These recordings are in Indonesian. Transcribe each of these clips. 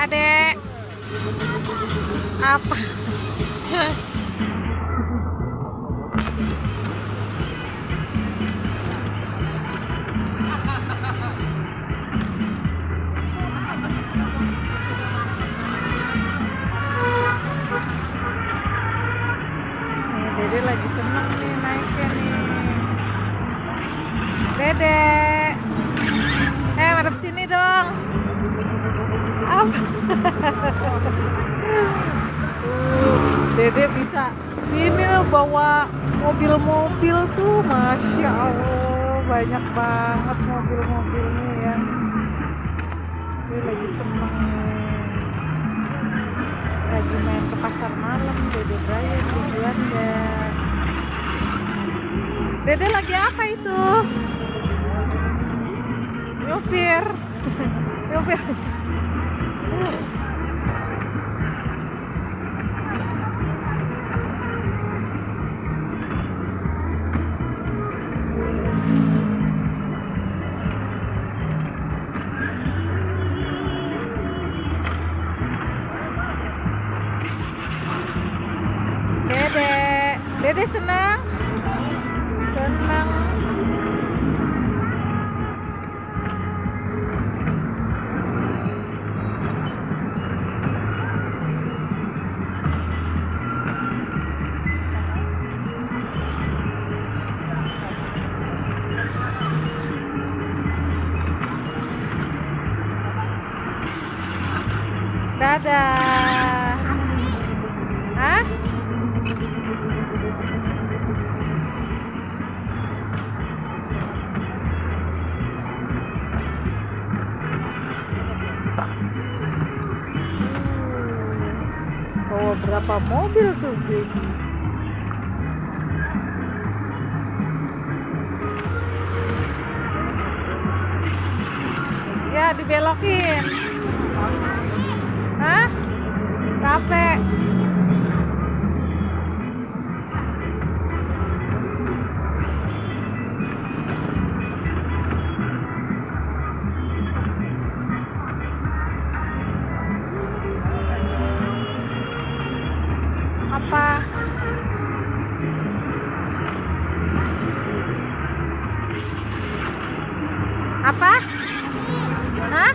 adek. Apa? Dede lagi seneng nih naiknya nih. Dede, madep sini dong. Apa? Dede bisa ini loh, bawa mobil-mobil tuh, masya Allah, banyak banget mobil-mobilnya ya. Dia lagi seneng nih. Lagi main ke pasar malam Dede Brian tujuannya. Dede lagi apa itu? Nyupir. Nyupir. Dede senang? Senang. Dadah. Hah? Oh, berapa mobil tuh, Bing? Ya, dibelokin. Hah? Capek. Apa? Apa? Hah?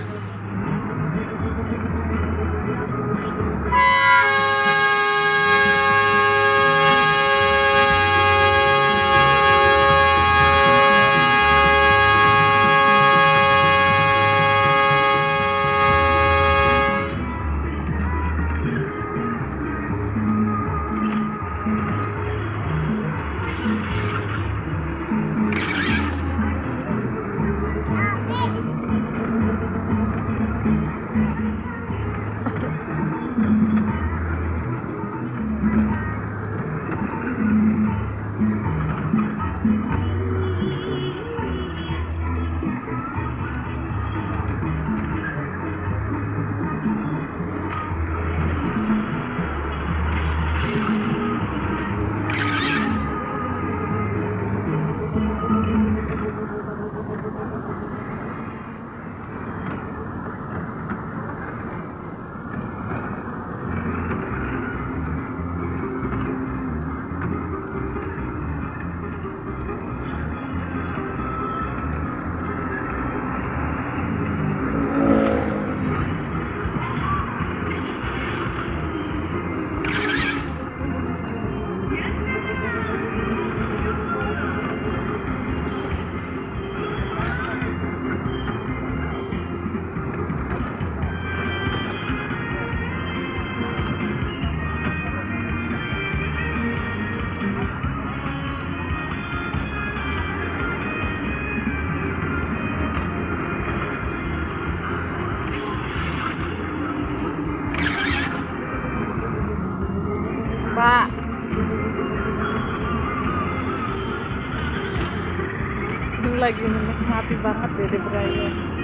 Pak. Lagi menikmati banget Dede Brian.